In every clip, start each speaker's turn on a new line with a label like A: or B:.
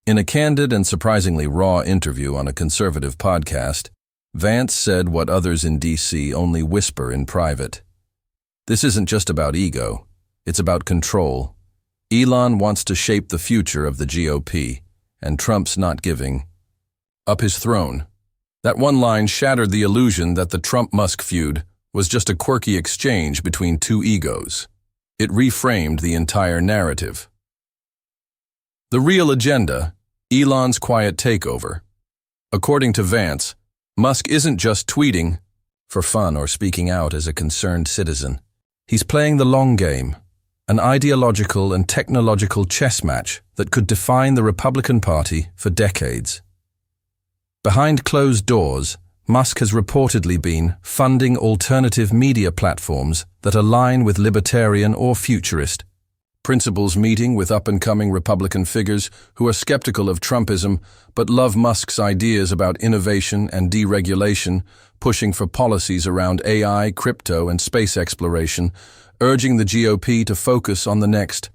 A: In a candid and surprisingly raw interview on a conservative podcast, Vance said what others in D.C. only whisper in private. This isn't just about ego, it's about control. Elon wants to shape the future of the GOP, and Trump's not giving up his throne. That one line shattered the illusion that the Trump-Musk feud was just a quirky exchange between two egos. It reframed the entire narrative. The real agenda: Elon's quiet takeover. According to Vance, Musk isn't just tweeting for fun or speaking out as a concerned citizen. He's playing the long game, an ideological and technological chess match that could define the Republican Party for decades. Behind closed doors, Musk has reportedly been funding alternative media platforms that align with libertarian or futurist principles, meeting with up-and-coming Republican figures who are skeptical of Trumpism but love Musk's ideas about innovation and deregulation, pushing for policies around AI, crypto, and space exploration, urging the GOP to focus on the next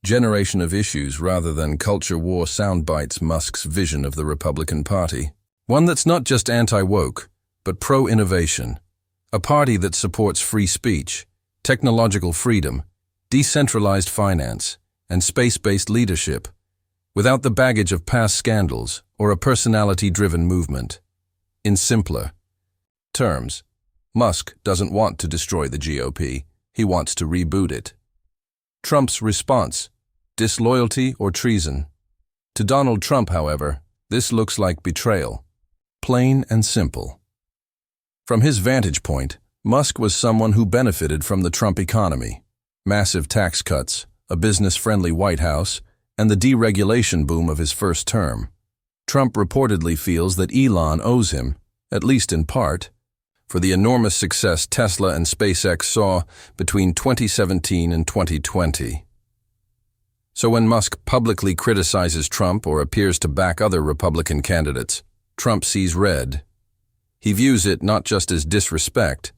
A: generation of issues rather than culture war soundbites. Musk's vision of the Republican Party, one that's not just anti-woke, but pro-innovation, a party that supports free speech, technological freedom, decentralized finance, and space-based leadership, without the baggage of past scandals or a personality-driven movement. In simpler terms, Musk doesn't want to destroy the GOP, he wants to reboot it. Trump's response: disloyalty or treason? To Donald Trump, however, this looks like betrayal. Plain and simple. From his vantage point, Musk was someone who benefited from the Trump economy. Massive tax cuts, a business-friendly White House, and the deregulation boom of his first term. Trump reportedly feels that Elon owes him, at least in part, for the enormous success Tesla and SpaceX saw between 2017 and 2020. So when Musk publicly criticizes Trump or appears to back other Republican candidates, Trump sees red. He views it not just as disrespect,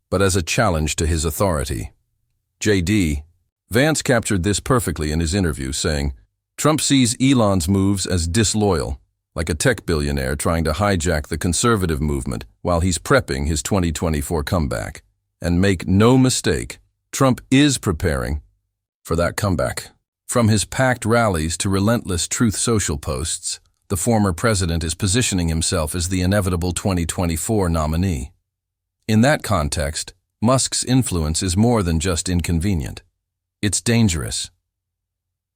A: but as a challenge to his authority. J.D. Vance captured this perfectly in his interview, saying, Trump sees Elon's moves as disloyal, like a tech billionaire trying to hijack the conservative movement while he's prepping his 2024 comeback. And make no mistake, Trump is preparing for that comeback. From his packed rallies to relentless Truth Social posts, the former president is positioning himself as the inevitable 2024 nominee. In that context, Musk's influence is more than just inconvenient. It's dangerous.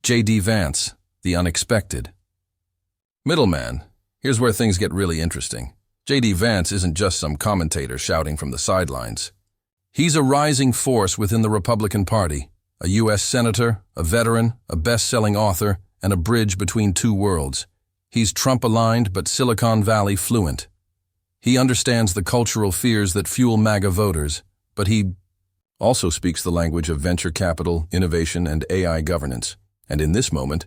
A: J.D. Vance, the unexpected. Middleman. Here's where things get really interesting. J.D. Vance isn't just some commentator shouting from the sidelines. He's a rising force within the Republican Party, a U.S. senator, a veteran, a best-selling author, and a bridge between two worlds. He's Trump-aligned but Silicon Valley fluent. He understands the cultural fears that fuel MAGA voters, but he also speaks the language of venture capital, innovation, and AI governance. And in this moment,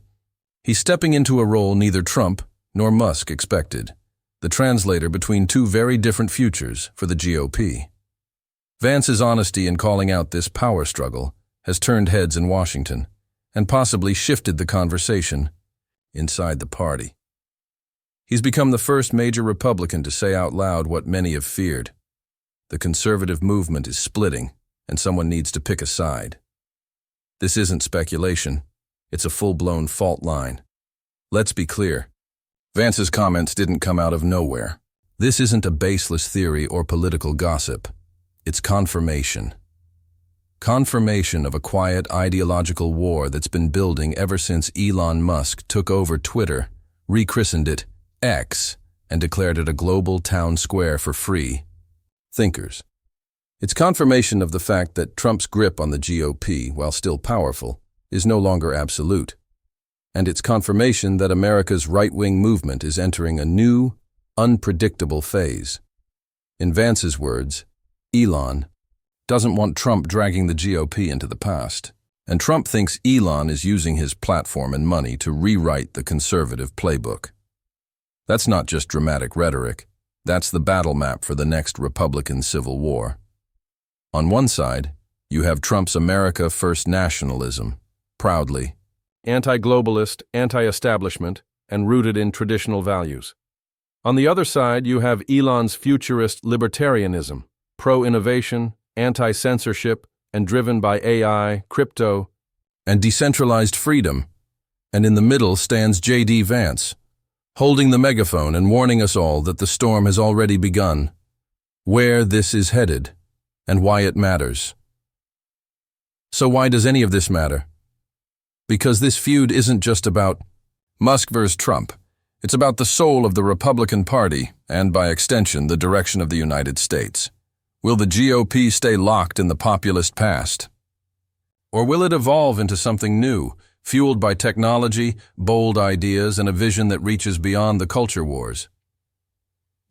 A: he's stepping into a role neither Trump nor Musk expected, the translator between two very different futures for the GOP. Vance's honesty in calling out this power struggle has turned heads in Washington and possibly shifted the conversation inside the party. He's become the first major Republican to say out loud what many have feared. The conservative movement is splitting, and someone needs to pick a side. This isn't speculation. It's a full-blown fault line. Let's be clear. Vance's comments didn't come out of nowhere. This isn't a baseless theory or political gossip. It's confirmation. Confirmation of a quiet ideological war that's been building ever since Elon Musk took over Twitter, rechristened it X, and declared it a global town square for free thinkers. It's confirmation of the fact that Trump's grip on the GOP, while still powerful, is no longer absolute. And it's confirmation that America's right-wing movement is entering a new, unpredictable phase. In Vance's words, Elon doesn't want Trump dragging the GOP into the past, and Trump thinks Elon is using his platform and money to rewrite the conservative playbook. That's not just dramatic rhetoric. That's the battle map for the next Republican Civil War. On one side, you have Trump's America First nationalism, proudly anti-globalist, anti-establishment,
B: and rooted in traditional values. On the other side, you have Elon's futurist libertarianism, pro-innovation, anti-censorship, and driven by AI, crypto,
A: and decentralized freedom. And in the middle stands J.D. Vance, holding the megaphone and warning us all that the storm has already begun, where this is headed, and why it matters. So why does any of this matter? Because this feud isn't just about Musk versus Trump. It's about the soul of the Republican Party, and by extension, the direction of the United States. Will the GOP stay locked in the populist past? Or will it evolve into something new, fueled by technology, bold ideas, and a vision that reaches beyond the culture wars?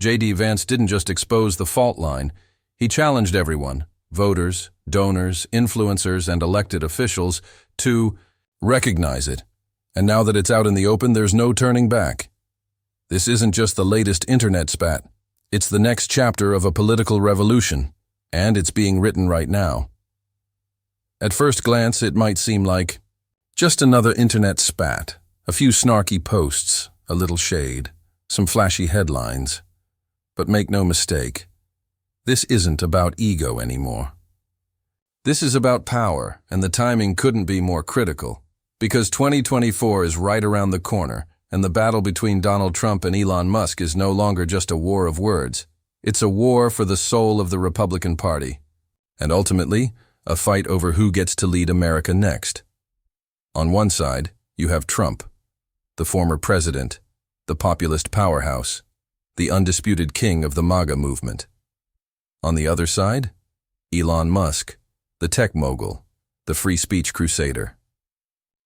A: J.D. Vance didn't just expose the fault line, he challenged everyone, voters, donors, influencers, and elected officials, to recognize it. And now that it's out in the open, there's no turning back. This isn't just the latest internet spat. It's the next chapter of a political revolution, and it's being written right now. At first glance, it might seem like just another internet spat, a few snarky posts, a little shade, some flashy headlines. But make no mistake, this isn't about ego anymore. This is about power, and the timing couldn't be more critical, because 2024 is right around the corner, and the battle between Donald Trump and Elon Musk is no longer just a war of words. It's a war for the soul of the Republican Party, and ultimately, a fight over who gets to lead America next. On one side, you have Trump, the former president, the populist powerhouse, the undisputed king of the MAGA movement. On the other side, Elon Musk, the tech mogul, the free speech crusader.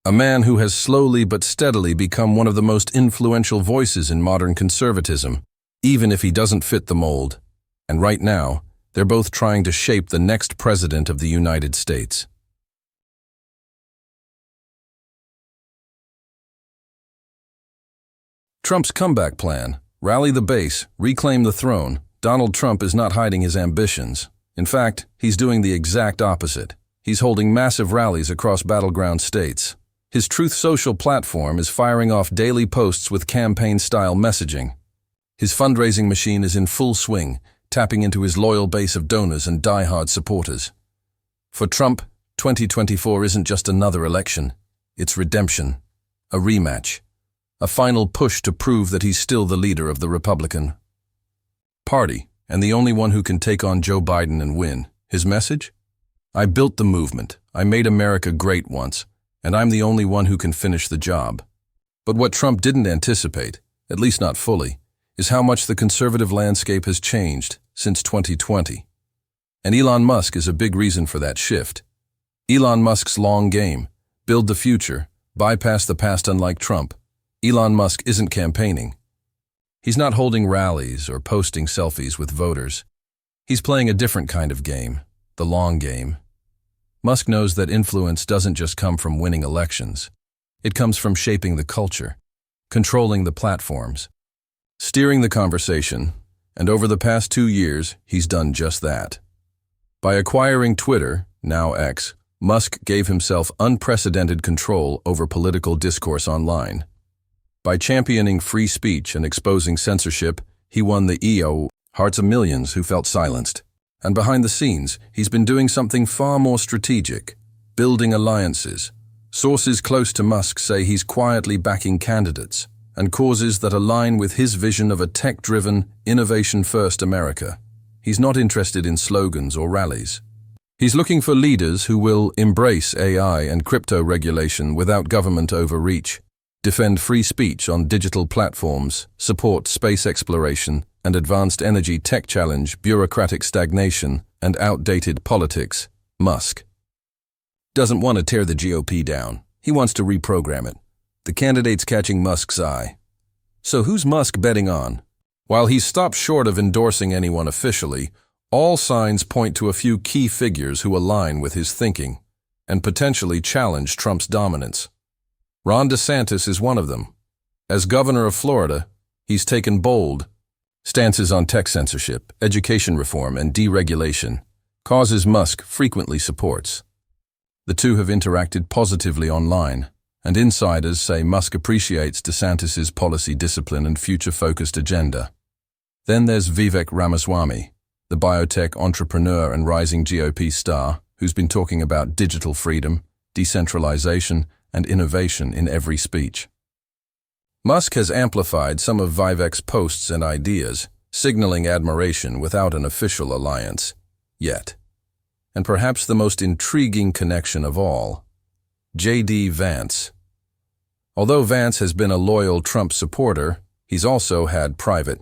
A: A man who has slowly but steadily become one of the most influential voices in modern conservatism, even if he doesn't fit the mold. And right now, they're both trying to shape the next president of the United States. Trump's comeback plan, rally the base, reclaim the throne. Donald Trump is not hiding his ambitions. In fact, he's doing the exact opposite. He's holding massive rallies across battleground states. His Truth Social platform is firing off daily posts with campaign-style messaging. His fundraising machine is in full swing, tapping into his loyal base of donors and die-hard supporters. For Trump, 2024 isn't just another election. It's redemption, a rematch, a final push to prove that he's still the leader of the Republican Party, and the only one who can take on Joe Biden and win. His message? I built the movement. I made America great once. And I'm the only one who can finish the job. But what Trump didn't anticipate, at least not fully, is how much the conservative landscape has changed since 2020. And Elon Musk is a big reason for that shift. Elon Musk's long game, build the future, bypass the past. Unlike Trump, Elon Musk isn't campaigning. He's not holding rallies or posting selfies with voters. He's playing a different kind of game, the long game. Musk knows that influence doesn't just come from winning elections. It comes from shaping the culture, controlling the platforms, steering the conversation, and over the past 2 years, he's done just that. By acquiring Twitter, now X, Musk gave himself unprecedented control over political discourse online. By championing free speech and exposing censorship, he won the hearts of millions who felt silenced. And behind the scenes, he's been doing something far more strategic, building alliances. Sources close to Musk say he's quietly backing candidates and causes that align with his vision of a tech-driven, innovation-first America. He's not interested in slogans or rallies. He's looking for leaders who will embrace AI and crypto regulation without government overreach, defend free speech on digital platforms, support space exploration, and advanced energy tech challenge bureaucratic stagnation and outdated politics. Musk doesn't want to tear the GOP down. He wants to reprogram it. The candidate's catching Musk's eye. So who's Musk betting on? While he's stopped short of endorsing anyone officially, all signs point to a few key figures who align with his thinking and potentially challenge Trump's dominance. Ron DeSantis is one of them. As governor of Florida, he's taken bold stances on tech censorship, education reform, and deregulation, causes Musk frequently supports. The two have interacted positively online, And insiders say Musk appreciates DeSantis's policy discipline and future-focused agenda. Then there's Vivek Ramaswamy, the biotech entrepreneur and rising GOP star, who's been talking about digital freedom, decentralization, and innovation in every speech. Musk has amplified some of Vivek's posts and ideas, signaling admiration without an official alliance, yet. And perhaps the most intriguing connection of all, J.D. Vance. Although Vance has been a loyal Trump supporter, he's also had private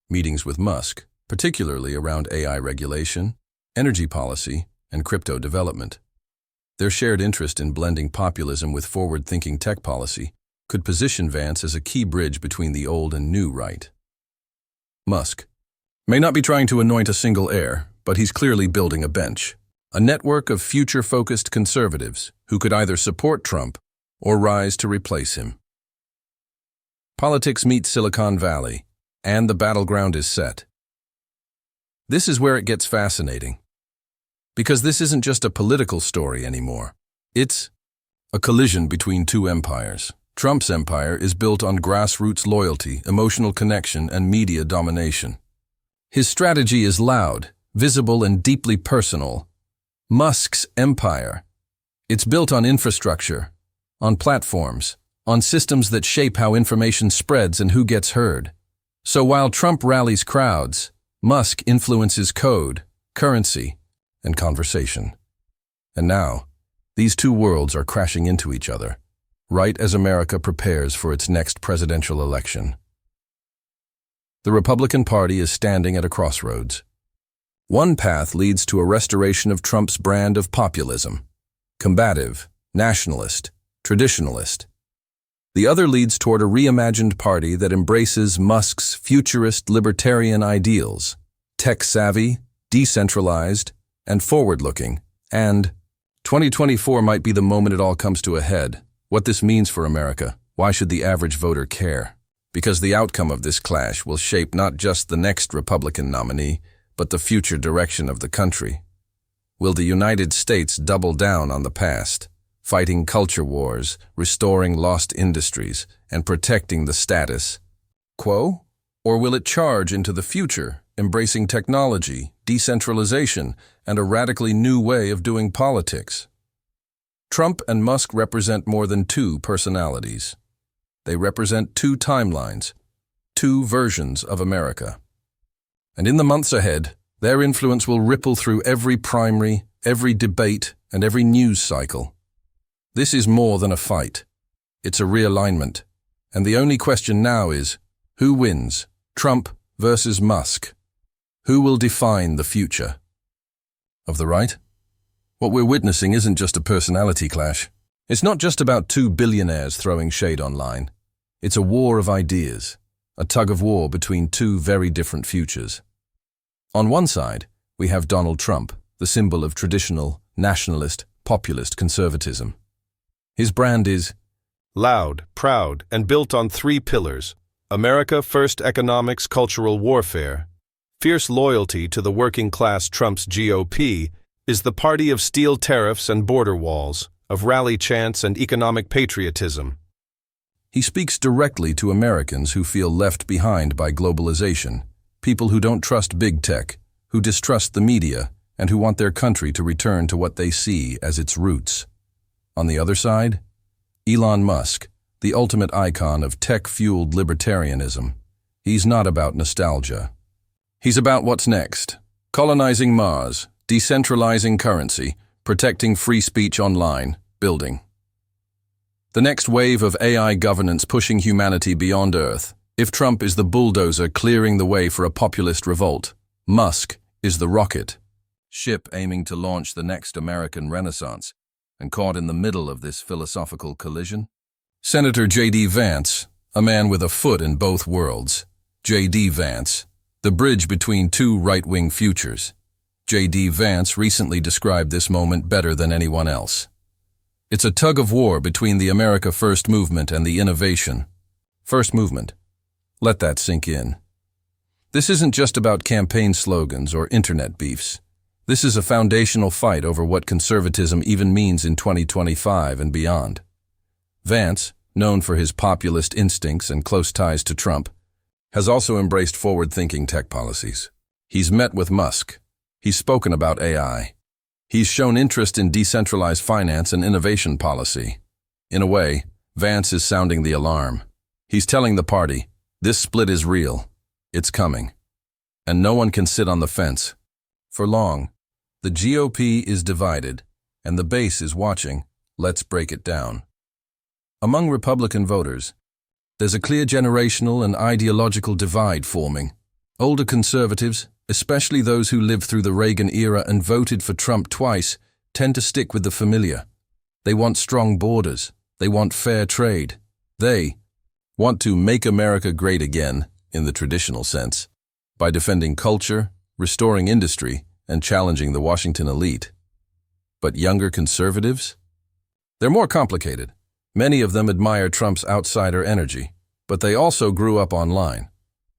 A: meetings with Musk, particularly around AI regulation, energy policy, and crypto development. Their shared interest in blending populism with forward-thinking tech policy could position Vance as a key bridge between the old and new right. Musk may not be trying to anoint a single heir, but he's clearly building a bench, a network of future-focused conservatives who could either support Trump or rise to replace him. Politics meets Silicon Valley, and the battleground is set. This is where it gets fascinating, because this isn't just a political story anymore. It's a collision between two empires. Trump's empire is built on grassroots loyalty, emotional connection, and media domination. His strategy is loud, visible, and deeply personal. Musk's empire, it's built on infrastructure, on platforms, on systems that shape how information spreads and who gets heard. So while Trump rallies crowds, Musk influences code, currency, and conversation. And now, these two worlds are crashing into each other, right as America prepares for its next presidential election. The Republican Party is standing at a crossroads. One path leads to a restoration of Trump's brand of populism, combative, nationalist, traditionalist. The other leads toward a reimagined party that embraces Musk's futurist libertarian ideals, tech-savvy, decentralized, and forward-looking. And 2024 might be the moment it all comes to a head. What this means for America, why should the average voter care? Because the outcome of this clash will shape not just the next Republican nominee, but the future direction of the country. Will the United States double down on the past, fighting culture wars, restoring lost industries, and protecting the status quo? Or will it charge into the future, embracing technology, decentralization, and a radically new way of doing politics? Trump and Musk represent more than two personalities. They represent two timelines, two versions of America. And in the months ahead, their influence will ripple through every primary, every debate, and every news cycle. This is more than a fight. It's a realignment. And the only question now is, who wins, Trump versus Musk? Who will define the future of the right? What we're witnessing isn't just a personality clash. It's not just about two billionaires throwing shade online. It's a war of ideas, a tug-of-war between two very different futures. On one side, we have Donald Trump, the symbol of traditional, nationalist, populist conservatism. His brand is
B: loud, proud, and built on three pillars: America first, economics, cultural warfare. Fierce loyalty to the working class. Trump's GOP is the party of steel tariffs and border walls, of rally chants and economic patriotism.
A: He speaks directly to Americans who feel left behind by globalization, people who don't trust big tech, who distrust the media, and who want their country to return to what they see as its roots. On the other side, Elon Musk, the ultimate icon of tech-fueled libertarianism. He's not about nostalgia. He's about what's next: colonizing Mars, decentralizing currency, protecting free speech online, building the next wave of AI governance pushing humanity beyond Earth. If Trump is the bulldozer clearing the way for a populist revolt, Musk is the rocket ship aiming to launch the next American Renaissance. And caught in the middle of this philosophical collision, Senator J.D. Vance, a man with a foot in both worlds. J.D. Vance, the bridge between two right-wing futures. J.D. Vance recently described this moment better than anyone else. It's a tug-of-war between the America First movement and the innovation First movement. Let that sink in. This isn't just about campaign slogans or internet beefs. This is a foundational fight over what conservatism even means in 2025 and beyond. Vance, known for his populist instincts and close ties to Trump, has also embraced forward-thinking tech policies. He's met with Musk. He's spoken about AI. He's shown interest in decentralized finance and innovation policy. In a way, Vance is sounding the alarm. He's telling the party, this split is real. It's coming. And no one can sit on the fence. For long, the GOP is divided, and the base is watching. Let's break it down. Among Republican voters, there's a clear generational and ideological divide forming. Older conservatives, especially those who lived through the Reagan era and voted for Trump twice, tend to stick with the familiar. They want strong borders. They want fair trade. They want to make America great again, in the traditional sense, by defending culture, restoring industry, and challenging the Washington elite. But younger conservatives? They're more complicated. Many of them admire Trump's outsider energy, but they also grew up online.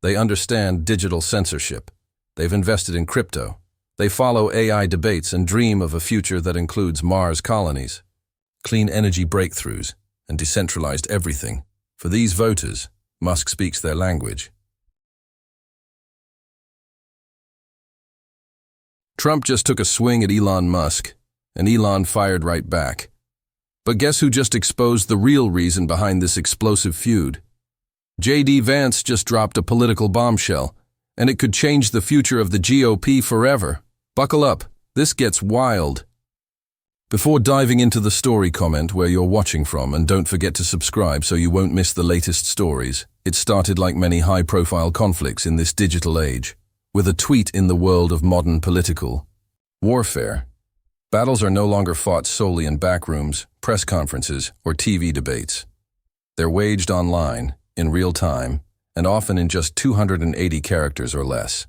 A: They understand digital censorship. They've invested in crypto. They follow AI debates and dream of a future that includes Mars colonies, clean energy breakthroughs, and decentralized everything. For these voters, Musk speaks their language. Trump just took a swing at Elon Musk, and Elon fired right back. But guess who just exposed the real reason behind this explosive feud? J.D. Vance just dropped a political bombshell, and it could change the future of the GOP forever. Buckle up, this gets wild. Before diving into the story, comment where you're watching from, and don't forget to subscribe so you won't miss the latest stories. It started like many high-profile conflicts in this digital age, with a tweet in the world of modern political warfare. Battles are no longer fought solely in backrooms, press conferences, or TV debates. They're waged online, in real time, and often in just 280 characters or less.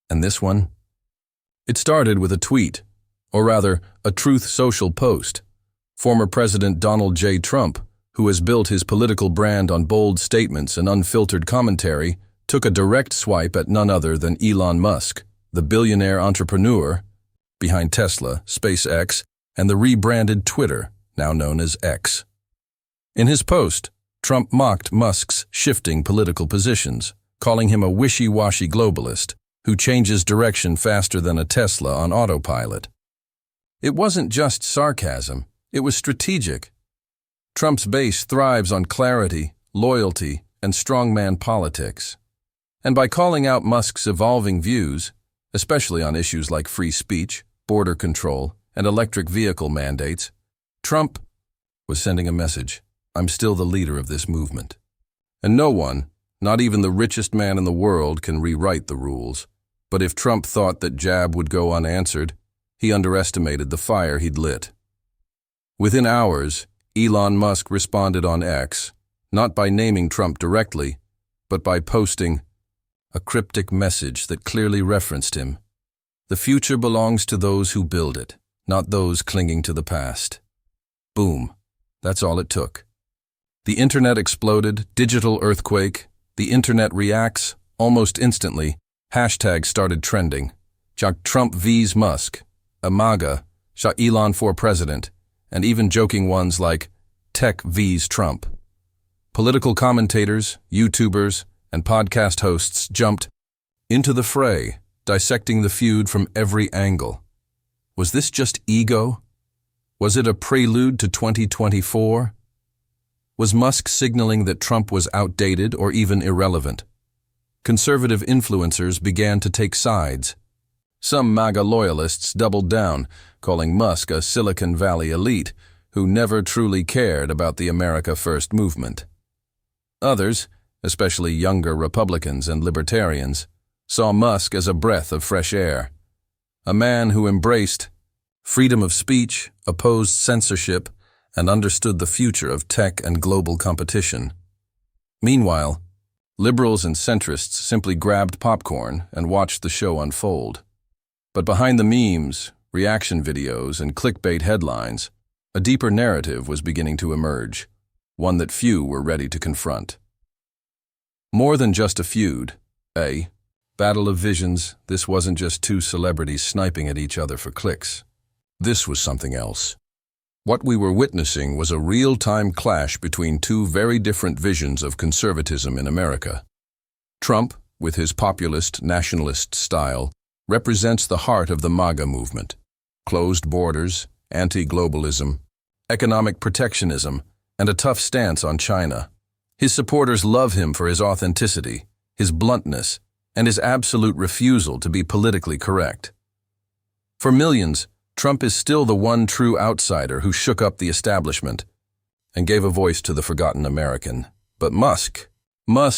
A: And this one? It started with a tweet, or rather, a Truth Social post. Former President Donald J. Trump, who has built his political brand on bold statements and unfiltered commentary, took a direct swipe at none other than Elon Musk, the billionaire entrepreneur behind Tesla, SpaceX, and the rebranded Twitter, now known as X. In his post, Trump mocked Musk's shifting political positions, calling him a wishy-washy globalist who changes direction faster than a Tesla on autopilot. It wasn't just sarcasm, it was strategic. Trump's base thrives on clarity, loyalty, and strongman politics. And by calling out Musk's evolving views, especially on issues like free speech, border control, and electric vehicle mandates, Trump was sending a message: I'm still the leader of this movement. And no one, not even the richest man in the world, can rewrite the rules. But if Trump thought that jab would go unanswered, he underestimated the fire he'd lit. Within hours, Elon Musk responded on X, not by naming Trump directly, but by posting a cryptic message that clearly referenced him. The future belongs to those who build it, not those clinging to the past. Boom. That's all it took. The internet exploded, digital earthquake. The internet reacts almost instantly. Hashtags started trending. Trump vs Musk, Amaga, Elon for president, and even joking ones like Tech vs Trump. Political commentators, YouTubers, and podcast hosts jumped into the fray, dissecting the feud from every angle. Was this just ego? Was it a prelude to 2024? Was Musk signaling that Trump was outdated or even irrelevant? Conservative influencers began to take sides. Some MAGA loyalists doubled down, calling Musk a Silicon Valley elite who never truly cared about the America First movement. Others, especially younger Republicans and libertarians, saw Musk as a breath of fresh air, a man who embraced freedom of speech, opposed censorship, and understood the future of tech and global competition. Meanwhile, liberals and centrists simply grabbed popcorn and watched the show unfold. But behind the memes, reaction videos, and clickbait headlines, a deeper narrative was beginning to emerge, one that few were ready to confront. More than just a feud, a battle of visions. This wasn't just two celebrities sniping at each other for clicks. This was something else. What we were witnessing was a real-time clash between two very different visions of conservatism in America. Trump, with his populist, nationalist style, represents the heart of the MAGA movement. Closed borders, anti-globalism, economic protectionism, and a tough stance on China. His supporters love him for his authenticity, his bluntness, and his absolute refusal to be politically correct. For millions, Trump is still the one true outsider who shook up the establishment and gave a voice to the forgotten American. But Musk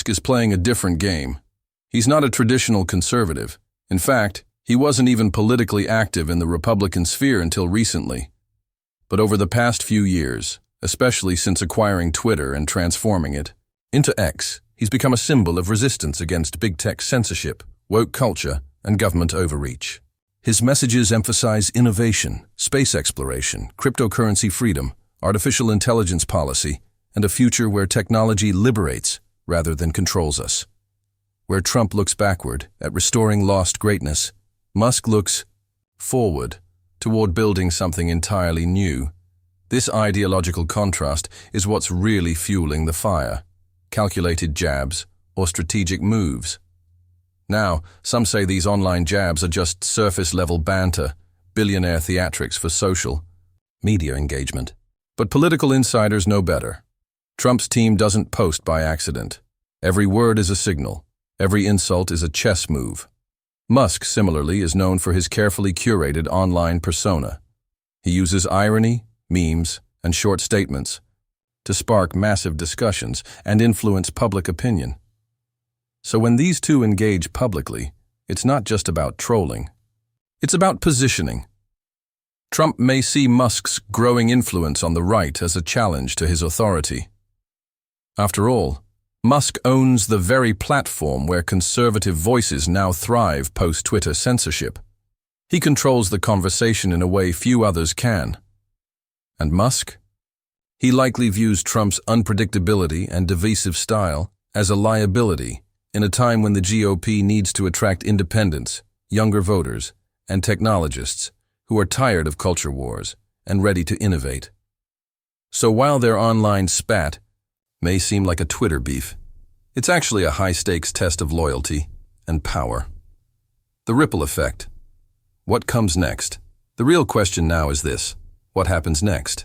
A: is playing a different game. He's not a traditional conservative. In fact, he wasn't even politically active in the Republican sphere until recently. But over the past few years, especially since acquiring Twitter and transforming it into X, he's become a symbol of resistance against big tech censorship, woke culture, and government overreach. His messages emphasize innovation, space exploration, cryptocurrency freedom, artificial intelligence policy, and a future where technology liberates rather than controls us. Where Trump looks backward at restoring lost greatness, Musk looks forward toward building something entirely new. This ideological contrast is what's really fueling the fire. Calculated jabs or strategic moves. Now, some say these online jabs are just surface-level banter, billionaire theatrics for social media engagement. But political insiders know better. Trump's team doesn't post by accident. Every word is a signal. Every insult is a chess move. Musk, similarly, is known for his carefully curated online persona. He uses irony, memes, and short statements to spark massive discussions and influence public opinion. So when these two engage publicly, it's not just about trolling. It's about positioning. Trump may see Musk's growing influence on the right as a challenge to his authority. After all, Musk owns the very platform where conservative voices now thrive post-Twitter censorship. He controls the conversation in a way few others can. And Musk? He likely views Trump's unpredictability and divisive style as a liability in a time when the GOP needs to attract independents, younger voters, and technologists who are tired of culture wars and ready to innovate. So while their online spat may seem like a Twitter beef, it's actually a high-stakes test of loyalty and power. The ripple effect. What comes next? The real question now is this: what happens next?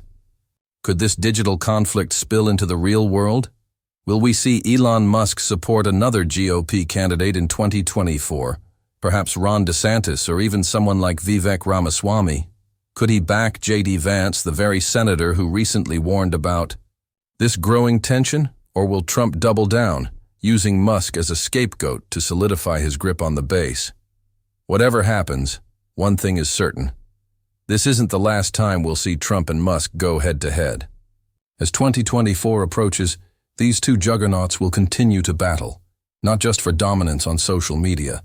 A: Could this digital conflict spill into the real world? Will we see Elon Musk support another GOP candidate in 2024? Perhaps Ron DeSantis or even someone like Vivek Ramaswamy? Could he back J.D. Vance, the very senator who recently warned about this growing tension? Or will Trump double down, using Musk as a scapegoat to solidify his grip on the base? Whatever happens, one thing is certain. This isn't the last time we'll see Trump and Musk go head-to-head. As 2024 approaches, these two juggernauts will continue to battle, not just for dominance on social media,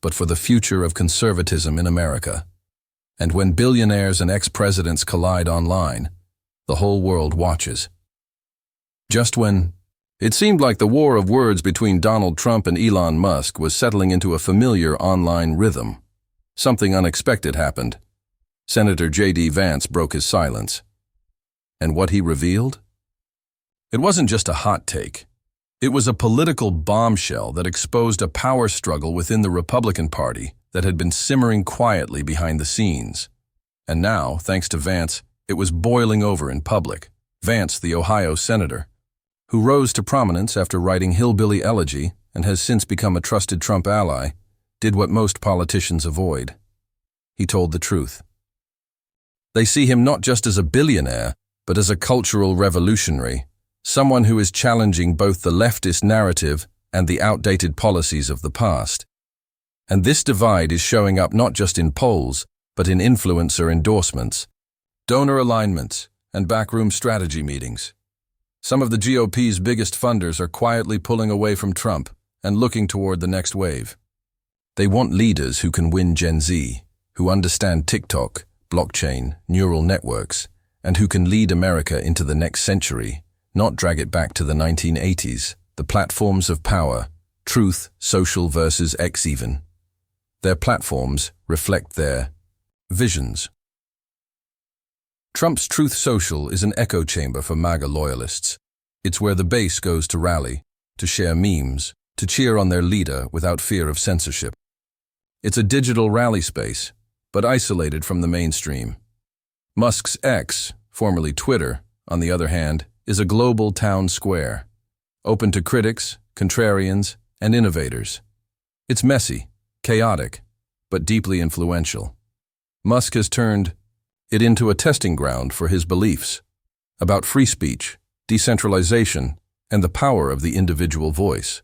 A: but for the future of conservatism in America. And when billionaires and ex-presidents collide online, the whole world watches. Just when it seemed like the war of words between Donald Trump and Elon Musk was settling into a familiar online rhythm, something unexpected happened. Senator J.D. Vance broke his silence. And what he revealed? It wasn't just a hot take. It was a political bombshell that exposed a power struggle within the Republican Party that had been simmering quietly behind the scenes. And now, thanks to Vance, it was boiling over in public. Vance, the Ohio senator, who rose to prominence after writing Hillbilly Elegy and has since become a trusted Trump ally, did what most politicians avoid. He told the truth. They see him not just as a billionaire, but as a cultural revolutionary, someone who is challenging both the leftist narrative and the outdated policies of the past. And this divide is showing up not just in polls, but in influencer endorsements, donor alignments, and backroom strategy meetings. Some of the GOP's biggest funders are quietly pulling away from Trump and looking toward the next wave. They want leaders who can win Gen Z, who understand TikTok, blockchain, neural networks, and who can lead America into the next century, not drag it back to the 1980s, the platforms of power, truth, social versus X even. Their platforms reflect their visions. Trump's Truth Social is an echo chamber for MAGA loyalists. It's where the base goes to rally, to share memes, to cheer on their leader without fear of censorship. It's a digital rally space, but isolated from the mainstream. Musk's X, formerly Twitter, on the other hand, is a global town square, open to critics, contrarians, and innovators. It's messy, chaotic, but deeply influential. Musk has turned it into a testing ground for his beliefs about free speech, decentralization, and the power of the individual voice.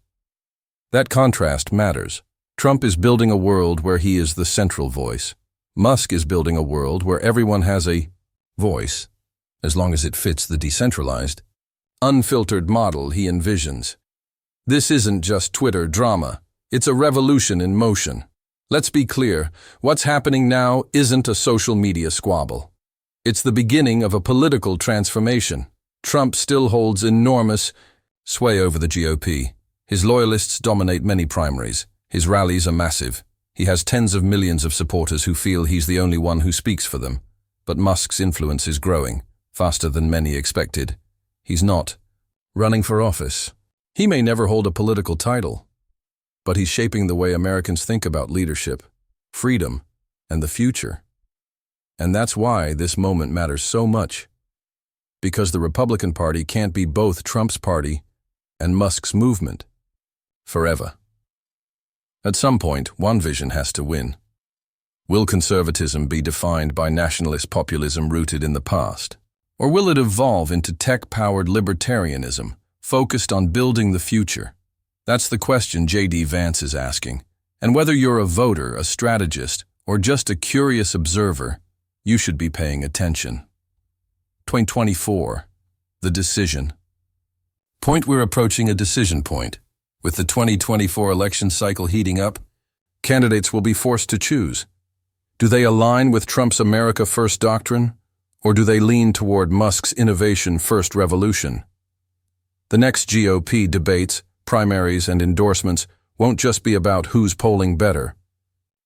A: That contrast matters. Trump is building a world where he is the central voice. Musk is building a world where everyone has a voice, as long as it fits the decentralized, unfiltered model he envisions. This isn't just Twitter drama. It's a revolution in motion. Let's be clear, what's happening now isn't a social media squabble. It's the beginning of a political transformation. Trump still holds enormous sway over the GOP. His loyalists dominate many primaries. His rallies are massive. He has tens of millions of supporters who feel he's the only one who speaks for them. But Musk's influence is growing, faster than many expected. He's not running for office. He may never hold a political title, but he's shaping the way Americans think about leadership, freedom, and the future. And that's why this moment matters so much. Because the Republican Party can't be both Trump's party and Musk's movement forever. At some point, one vision has to win. Will conservatism be defined by nationalist populism rooted in the past? Or will it evolve into tech-powered libertarianism, focused on building the future? That's the question J.D. Vance is asking. And whether you're a voter, a strategist, or just a curious observer, you should be paying attention. 2024. The decision. We're approaching a decision point. With the 2024 election cycle heating up, candidates will be forced to choose. Do they align with Trump's America First doctrine, or do they lean toward Musk's Innovation First revolution? The next GOP debates, primaries, and endorsements won't just be about who's polling better.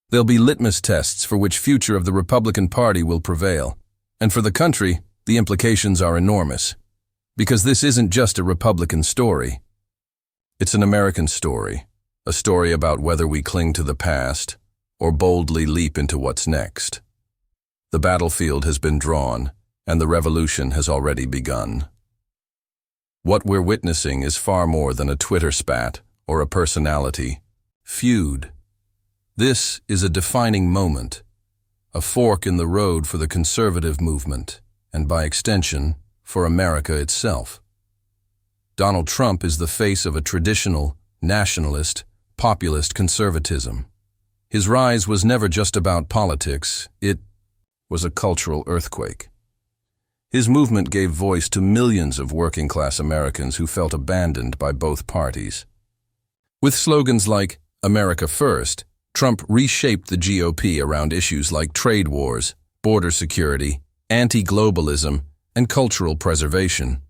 A: They'll be litmus tests for which future of the Republican Party will prevail. And for the country, the implications are enormous. Because this isn't just a Republican story. It's an American story, a story about whether we cling to the past or boldly leap into what's next. The battlefield has been drawn, and the revolution has already begun. What we're witnessing is far more than a Twitter spat or a personality feud. This is a defining moment, a fork in the road for the conservative movement, and by extension, for America itself. Donald Trump is the face of a traditional, nationalist, populist conservatism. His rise was never just about politics, it was a cultural earthquake. His movement gave voice to millions of working-class Americans who felt abandoned by both parties. With slogans like America First, Trump reshaped the GOP around issues like trade wars, border security, anti-globalism, and cultural preservation.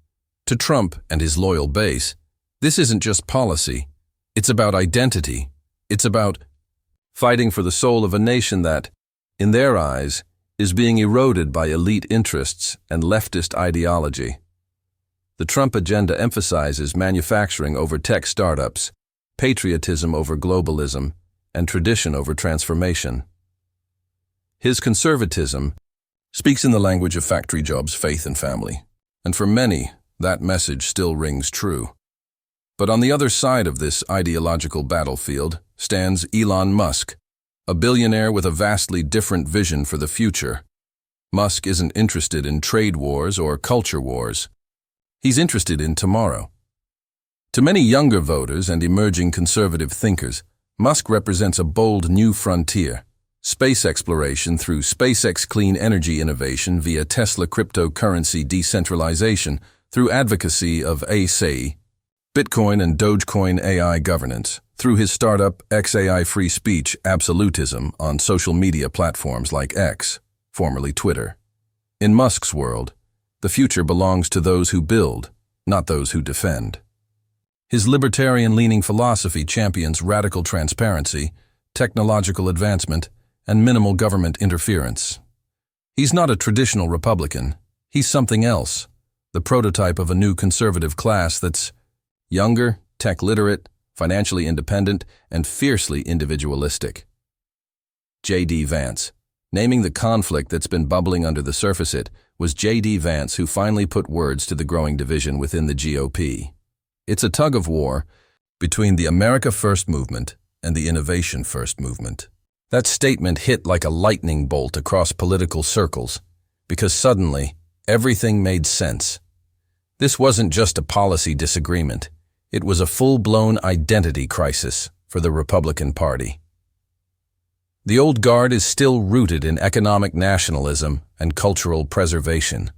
A: To Trump and his loyal base, this isn't just policy. It's about identity. It's about fighting for the soul of a nation that, in their eyes, is being eroded by elite interests and leftist ideology. The Trump agenda emphasizes manufacturing over tech startups, patriotism over globalism, and tradition over transformation. His conservatism speaks in the language of factory jobs, faith, and family. And for many, that message still rings true. But on the other side of this ideological battlefield stands Elon Musk, a billionaire with a vastly different vision for the future. Musk isn't interested in trade wars or culture wars. He's interested in tomorrow. To many younger voters and emerging conservative thinkers, Musk represents a bold new frontier. Space exploration through SpaceX clean energy innovation via Tesla cryptocurrency decentralization through advocacy of ASAI, Bitcoin and Dogecoin AI governance, through his startup XAI free speech absolutism on social media platforms like X, formerly Twitter. In Musk's world, the future belongs to those who build, not those who defend. His libertarian-leaning philosophy champions radical transparency, technological advancement, and minimal government interference. He's not a traditional Republican, He's something else, the prototype of a new conservative class that's younger, tech-literate, financially independent, and fiercely individualistic. J.D. Vance. Naming the conflict that's been bubbling under the surface, it was J.D. Vance who finally put words to the growing division within the GOP. It's a tug-of-war between the America First movement and the Innovation First movement. That statement hit like a lightning bolt across political circles, because suddenly, everything made sense. This wasn't just a policy disagreement. It was a full-blown identity crisis for the Republican Party. The old guard is still rooted in economic nationalism and cultural preservation.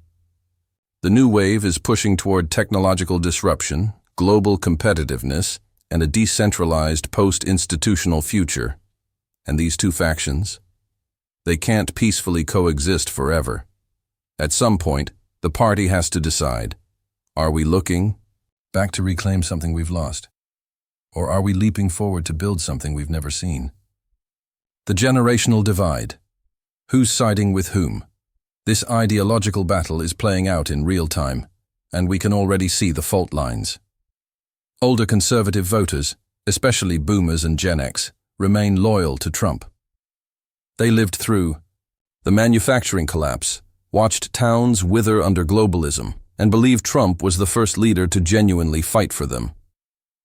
A: The new wave is pushing toward technological disruption, global competitiveness, and a decentralized post-institutional future. And these two factions? They can't peacefully coexist forever. At some point, the party has to decide, are we looking back to reclaim something we've lost? Or are we leaping forward to build something we've never seen? The generational divide. Who's siding with whom? This ideological battle is playing out in real time, and we can already see the fault lines. Older conservative voters, especially boomers and Gen X, remain loyal to Trump. They lived through the manufacturing collapse, watched towns wither under globalism, and believed Trump was the first leader to genuinely fight for them.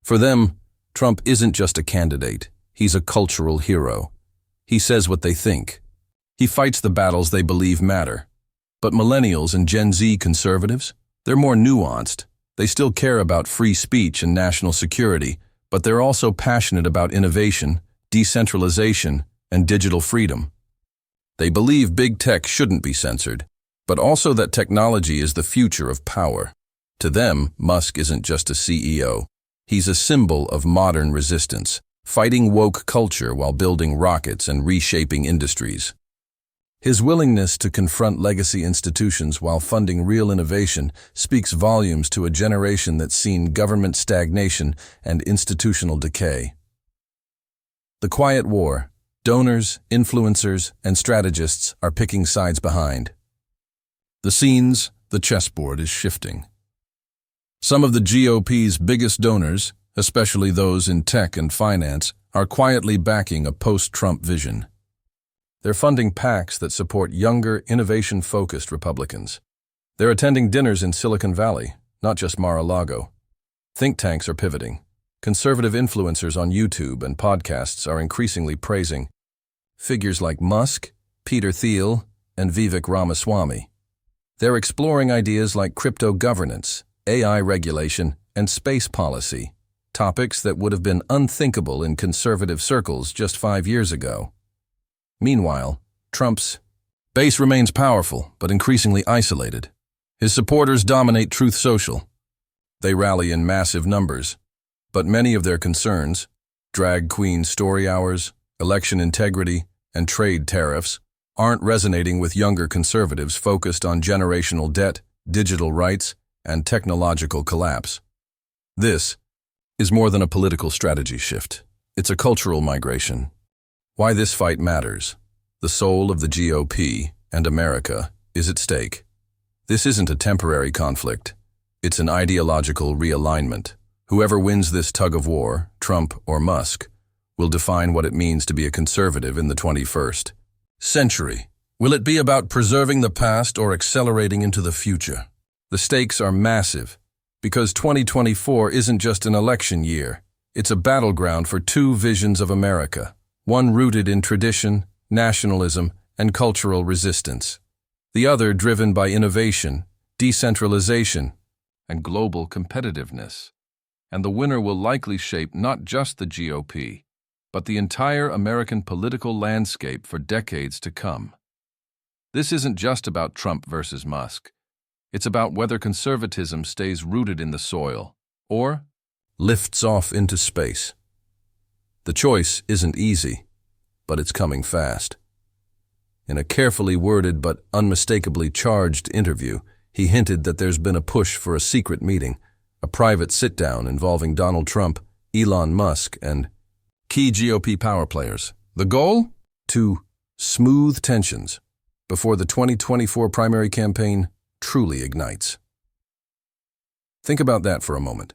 A: For them, Trump isn't just a candidate, he's a cultural hero. He says what they think. He fights the battles they believe matter. But millennials and Gen Z conservatives, they're more nuanced. They still care about free speech and national security, but they're also passionate about innovation, decentralization, and digital freedom. They believe big tech shouldn't be censored, but also that technology is the future of power. To them, Musk isn't just a CEO. He's a symbol of modern resistance, fighting woke culture while building rockets and reshaping industries. His willingness to confront legacy institutions while funding real innovation speaks volumes to a generation that's seen government stagnation and institutional decay. The quiet war. Donors, influencers, and strategists are picking sides behind. The scenes, the chessboard is shifting. Some of the GOP's biggest donors, especially those in tech and finance, are quietly backing a post-Trump vision. They're funding PACs that support younger, innovation-focused Republicans. They're attending dinners in Silicon Valley, not just Mar-a-Lago. Think tanks are pivoting. Conservative influencers on YouTube and podcasts are increasingly praising figures like Musk, Peter Thiel, and Vivek Ramaswamy. They're exploring ideas like crypto governance, AI regulation, and space policy, topics that would have been unthinkable in conservative circles just 5 years ago. Meanwhile, Trump's base remains powerful but increasingly isolated. His supporters dominate Truth Social. They rally in massive numbers, but many of their concerns, drag queen story hours, election integrity, and trade tariffs, aren't resonating with younger conservatives focused on generational debt, digital rights, and technological collapse. This is more than a political strategy shift. It's a cultural migration. Why this fight matters. The soul of the GOP and America is at stake. This isn't a temporary conflict. It's an ideological realignment. Whoever wins this tug-of-war, Trump or Musk, will define what it means to be a conservative in the 21st century. Will it be about preserving the past or accelerating into the future? The stakes are massive, because 2024 isn't just an election year. It's a battleground for two visions of America, one rooted in tradition, nationalism, and cultural resistance. The other driven by innovation, decentralization, and global competitiveness. And the winner will likely shape not just the GOP, but the entire American political landscape for decades to come. This isn't just about Trump versus Musk. It's about whether conservatism stays rooted in the soil or lifts off into space. The choice isn't easy, but it's coming fast. In a carefully worded but unmistakably charged interview, he hinted that there's been a push for a secret meeting, a private sit-down involving Donald Trump, Elon Musk, and key GOP power players. The goal? To smooth tensions before the 2024 primary campaign truly ignites. Think about that for a moment.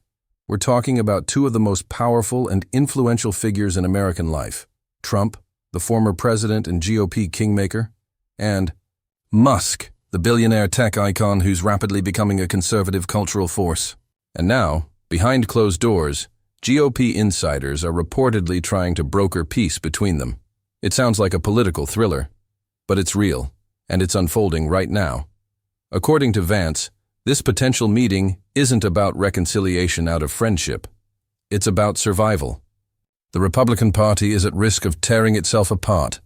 A: We're talking about two of the most powerful and influential figures in American life: Trump, the former president and GOP kingmaker, and Musk, the billionaire tech icon who's rapidly becoming a conservative cultural force. And now, behind closed doors, GOP insiders are reportedly trying to broker peace between them. It sounds like a political thriller, but it's real, and it's unfolding right now. According to Vance, this potential meeting isn't about reconciliation out of friendship. It's about survival. The Republican Party is at risk of tearing itself apart,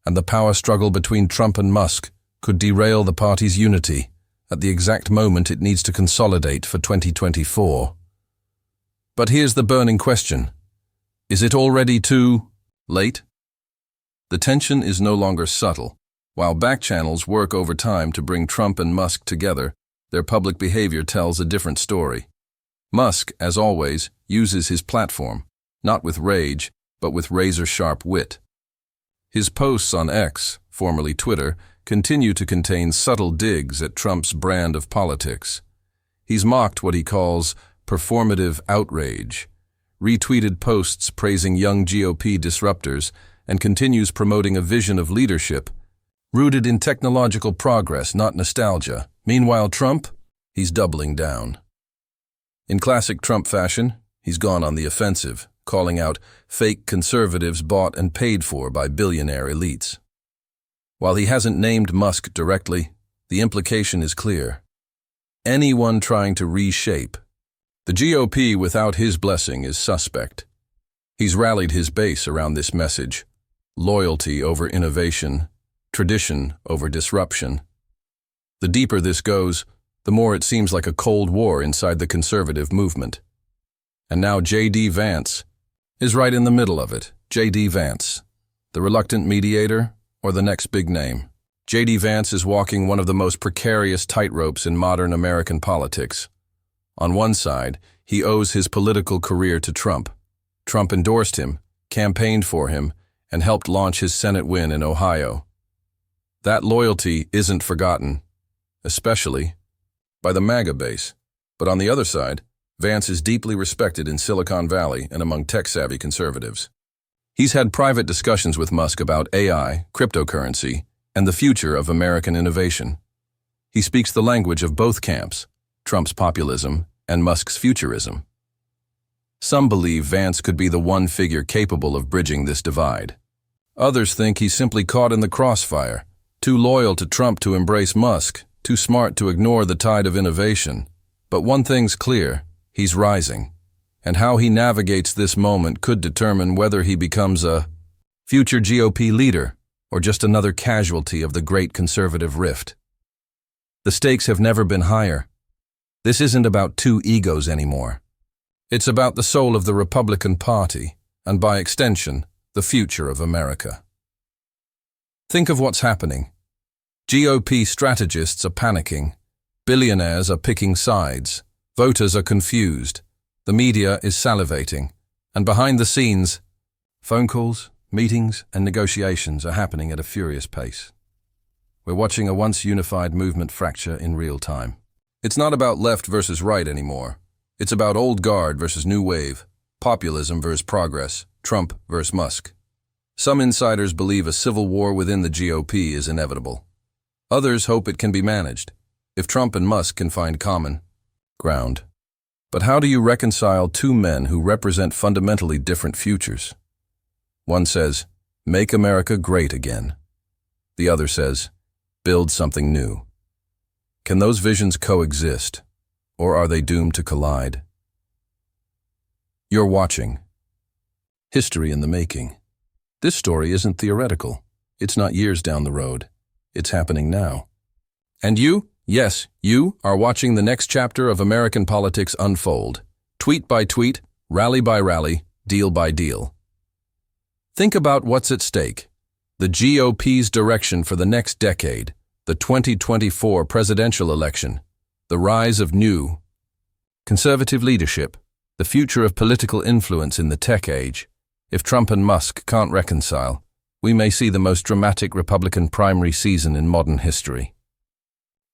A: and the power struggle between Trump and Musk could derail the party's unity at the exact moment it needs to consolidate for 2024. But here's the burning question. Is it already too late? The tension is no longer subtle. While back channels work overtime to bring Trump and Musk together, their public behavior tells a different story. Musk, as always, uses his platform, not with rage, but with razor-sharp wit. His posts on X, formerly Twitter, continue to contain subtle digs at Trump's brand of politics. He's mocked what he calls performative outrage, retweeted posts praising young GOP disruptors, and continues promoting a vision of leadership rooted in technological progress, not nostalgia. Meanwhile, Trump, he's doubling down. In classic Trump fashion, he's gone on the offensive, calling out fake conservatives bought and paid for by billionaire elites. While he hasn't named Musk directly, the implication is clear. Anyone trying to reshape the GOP without his blessing is suspect. He's rallied his base around this message: loyalty over innovation, tradition over disruption. The deeper this goes, the more it seems like a Cold War inside the conservative movement. And now J.D. Vance is right in the middle of it. J.D. Vance, the reluctant mediator, or the next big name. J.D. Vance is walking one of the most precarious tightropes in modern American politics. On one side, he owes his political career to Trump. Trump endorsed him, campaigned for him, and helped launch his Senate win in Ohio. That loyalty isn't forgotten, especially by the MAGA base. But on the other side, Vance is deeply respected in Silicon Valley and among tech-savvy conservatives. He's had private discussions with Musk about AI, cryptocurrency, and the future of American innovation. He speaks the language of both camps, Trump's populism and Musk's futurism. Some believe Vance could be the one figure capable of bridging this divide. Others think he's simply caught in the crossfire, too loyal to Trump to embrace Musk, too smart to ignore the tide of innovation. But one thing's clear: he's rising. And how he navigates this moment could determine whether he becomes a future GOP leader or just another casualty of the great conservative rift. The stakes have never been higher. This isn't about two egos anymore. It's about the soul of the Republican Party, and by extension, the future of America. Think of what's happening. GOP strategists are panicking. Billionaires are picking sides. Voters are confused. The media is salivating. And behind the scenes, phone calls, meetings, and negotiations are happening at a furious pace. We're watching a once unified movement fracture in real time. It's not about left versus right anymore. It's about old guard versus new wave, populism versus progress, Trump versus Musk. Some insiders believe a civil war within the GOP is inevitable. Others hope it can be managed, if Trump and Musk can find common ground. But how do you reconcile two men who represent fundamentally different futures? One says, "Make America great again." The other says, "Build something new." Can those visions coexist, or are they doomed to collide? You're watching History in the Making. This story isn't theoretical. It's not years down the road. It's happening now. And you, yes, you are watching the next chapter of American politics unfold. Tweet by tweet, rally by rally, deal by deal. Think about what's at stake. The GOP's direction for the next decade, the 2024 presidential election, the rise of new conservative leadership, the future of political influence in the tech age. If Trump and Musk can't reconcile, we may see the most dramatic Republican primary season in modern history.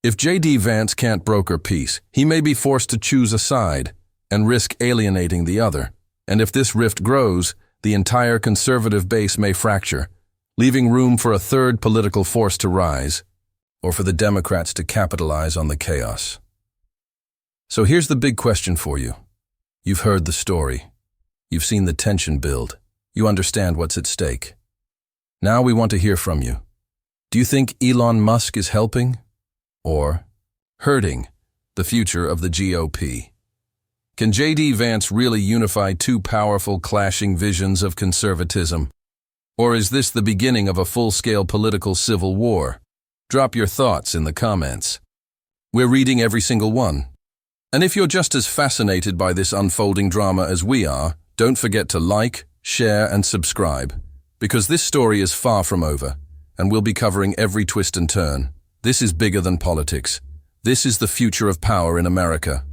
A: If J.D. Vance can't broker peace, he may be forced to choose a side and risk alienating the other. And if this rift grows, the entire conservative base may fracture, leaving room for a third political force to rise, or for the Democrats to capitalize on the chaos. So here's the big question for you. You've heard the story. You've seen the tension build. You understand what's at stake. Now we want to hear from you. Do you think Elon Musk is helping or hurting the future of the GOP? Can J.D. Vance really unify two powerful, clashing visions of conservatism? Or is this the beginning of a full-scale political civil war? Drop your thoughts in the comments. We're reading every single one. And if you're just as fascinated by this unfolding drama as we are, don't forget to like, share, and subscribe, because this story is far from over, and we'll be covering every twist and turn. This is bigger than politics. This is the future of power in America.